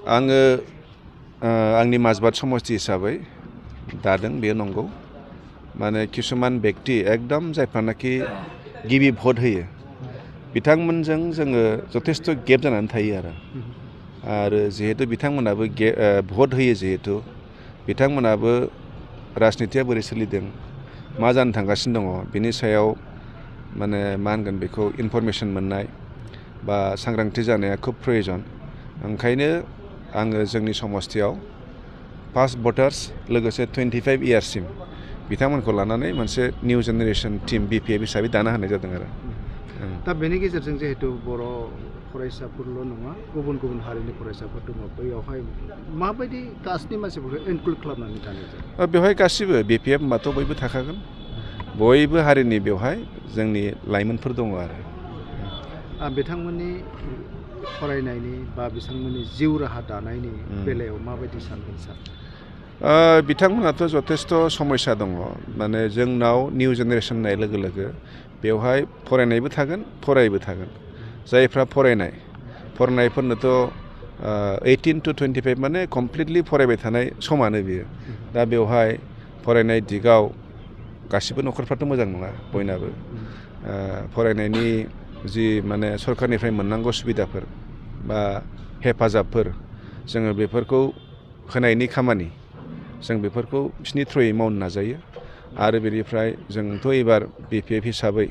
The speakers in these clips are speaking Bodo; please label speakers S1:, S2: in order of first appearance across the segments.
S1: आङो आंनि माजबाद समष्टि हिसाबै दादों बे नंगौ माने किसुमान व्यक्ति एकदम जायफ्रानाखि गिबि भट होयो बिथांमोनजों जोङो जथेस्थ गेप जानानै थायो आरो जिहेतु बिथांमोनाबो भट होयो जिहेतु बिथांमोनाबो राजनितिया बोरै सोलिदों मा जानो थांगासिनो दङ बिनि सायाव माने मा होनगोन बेखौ इनफरमेसन मोननाय बा सांग्रांथि जानाया खुब प्रयोजन ओंखायनो आङो जोंनि समष्टियाव फार्स्ट भटार्स लोगोसे 25 इयार्ससिम बिथांमोनखौ लानानै मोनसे निउ जेनेरेशन टीम BPF हिसाबै दाना होनाय जादों आरो
S2: दा बेनि गेजेरजों जिहेतु बर' फरायसाफोरल' नङा गुबुन गुबुन हारिनि फरायसाफोर दङ बैयावहाय माबायदि कास्टनि मानसिफोरखौ इनक्लुड खालामनानै दानाय जायो
S1: बेवहाय गासिबो BPF होनबाथ' बयबो थाखागोन बयबो हारिनि बेवहाय जोंनि लाइमोनफोर दङ आरो
S2: बिथांमोननि फरायनायनि बा बिथांमोननि जिउ राहा दानायनि बेलायाव माबायदि सानगोन सार
S1: बिथांमोनाथ' जथेस्थ समस्या दङ माने जोंनाव निउ जेनेरेशन होननाय लोगो लोगो बेवहाय फरायनायबो थागोन फरायबो थागोन जायफ्रा फरायनायफोरनोथ' 18 to 25 माने कमप्लिटलि फरायबाय थानाय समानो बियो दा बेवहाय फरायनाय दिगाव गासिबो न'खरफ्राथ' मोजां नङा बयनाबो फरायनायनि जि माने सरकारनिफ्राय मोननांगौ सुबिदाफोर बा हेफाजाबफोर जोङो बेफोरखौ होनायनि खामानि जों बेफोरखौ बिसिनि थ्रुयै मावनो नाजायो आरो बेनिफ्राय जोंथ' एबार BPF हिसाबै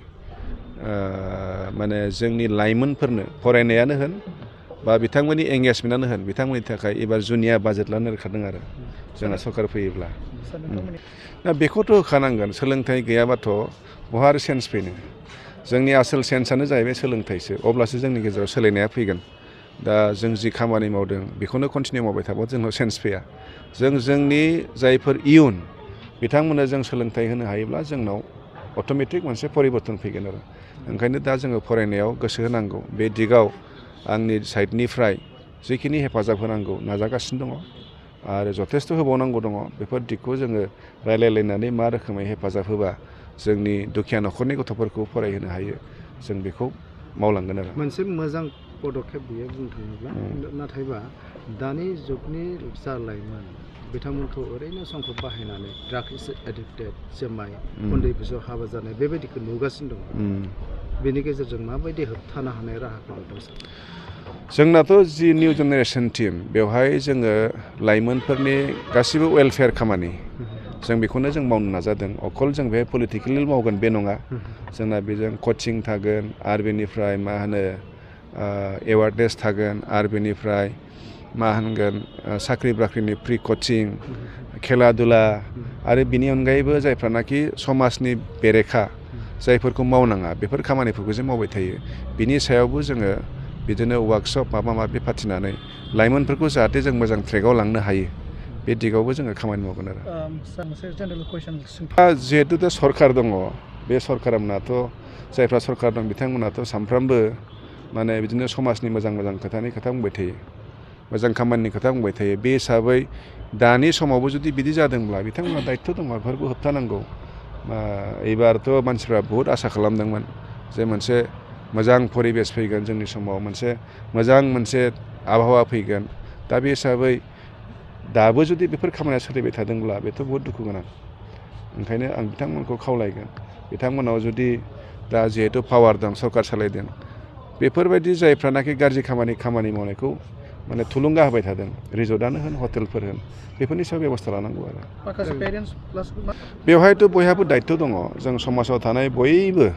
S1: माने जोंनि लाइमोनफोरनो फरायनायानो होन बा बिथांमोननि एंगेजमेन्टआनो होन बिथांमोननि थाखाय एबार जुनिया बाजेट लानो रोखादों आरो जोंना सरकार फैयोब्ला दा बेखौथ' होखानांगोन सोलोंथाइ गैयाबाथ' बहा आरो सेन्स फैनो जोंनि आसोल सेन्सआनो जाहैबाय सोलोंथाइसो अब्लासो जोंनि गेजेराव सोलायनाया फैगोन दा जों जि खामानि मावदों बेखौनो कन्टिनिउ मावबाय थाबा जोंनाव सेन्स फैया जोंनि जायफोर इयुन बिथांमोननो जों सोलोंथाइ होनो हायोब्ला जोंनाव अट'मेटिक मोनसे परिबर्तन फैगोन आरो ओंखायनो दा जोङो फरायनायाव गोसो होनांगौ बे दिगाव आंनि साइडनिफ्राय जिखिनि हेफाजाब होनांगौ नाजागासिनो दङ आरो जथेस्थ' होबावनांगौ दङ बेफोर दिगखौ जोङो रायलायलायनानै मा रोखोमै हेफाजाब होबा जोंनि दुखिया न'खरनि गथ'फोरखौ फरायहोनो हायो जों बेखौ मावलांगोन आरो
S2: मोनसे मोजां पदक्षेप बियो बुंनो थाङोब्ला नाथायबा दानि जुगनि जा लाइमोन बिथांमोनखौ ओरैनो समखौ बाहायनानै ड्राग्स एडिक्टेड जुमाय उन्दै बैसोआव हाबा जानाय बेबायदिखौ नुगासिनो दङ बेनि गेजेरजों माबायदि होबथानो हानाय राहाखौ नुदों सार
S1: जोंनाथ' जि निउ जेनेरेशन टीम बेवहाय जोङो लाइमोनफोरनि गासिबो वेलफेयार खामानि जों बेखौनो जों मावनो नाजादों अकल जों बेहाय पलिटिकेलि मावगोन बे नङा जोंना बेजों कचिं थागोन आरो बेनिफ्राय मा होनो एवारनेस थागोन आरो बेनिफ्राय मा होनगोन साख्रि बाख्रिनि फ्रि कचिं खेला दुला आरो बिनि अनगायैबो जायफ्रानाखि समाजनि बेरेखा जायफोरखौ मावनाङा बेफोर खामानिफोरखौ जों मावबाय थायो बिनि सायावबो जोङो बिदिनो वार्कशप माबा माबि फाथिनानै लाइमोनफोरखौ जाहाथे जों मोजां ट्रेकआव लांनो हायो बे दिगावबो जोङो खामानि मावगोन आरो जिहेतु दा सरकार दङ बे सरकारनाथ' जायफ्रा सरकार दं बिथांमोनाथ' सानफ्रामबो माने बिदिनो समाजनि मोजां खोथानि खोथा बुंबाय थायो मोजां खामानिनि खोथा बुंबाय थायो बे हिसाबै दानि समावबो जुदि बिदि जादोंब्ला बिथांमोना दायथ' दङ बेफोरखौ होबथानांगौ एबारथ' मानसिफ्रा बहुद आसा खालामदोंमोन जे मोनसे मोजां परिबेस फैगोन जोंनि समाव मोजां मोनसे आबहावा फैगोन दा बे हिसाबै दाबो जुदि बेफोर खामानिया सोलिबाय थादोंब्ला बेथ' बहुद दुखु गोनां ओंखायनो आं बिथांमोनखौ खावलायगोन बिथांमोनाव जुदि दा जिहेतु पावार दं सरकार सालायदों बेफोरबायदि जायफ्रानाखि गाज्रि खामानि मावनायखौ माने थुलुंगा होबाय थादों रिजर्टआनो होन हटेलफोर होन बेफोरनि सायाव बेबस्था लानांगौ आरो बेवहायथ' बयहाबो दायथ' दङ जों समाजाव थानाय बयबो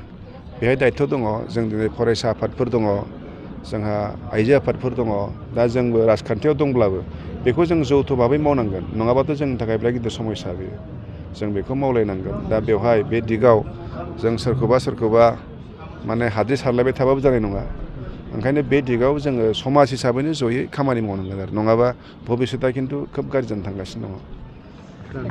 S1: बेहाय दायथ' दङ जों दिनै फरायसा आफादफोर दङ जोंहा आइजो आफादफोर दङ दा जोंबो राजखान्थियाव दंब्लाबो बेखौ जों जौथ' भाबै मावनांगोन नङाबाथ' जोंनि थाखाय बिराद गिदिर समस्या बेयो जों बेखौ मावलायनांगोन दा बेवहाय बे दिगाव जों सोरखौबा माने हाद्रि सारलायबाय थाबाबो जानाय नङा ओंखायनो बे दिगाव जोङो समाज हिसाबैनो जयै खामानि मावनांगोन आरो नङाबा भबिस्वतआ खिन्थु खोब गाज्रि जानो थांगासिनो दङ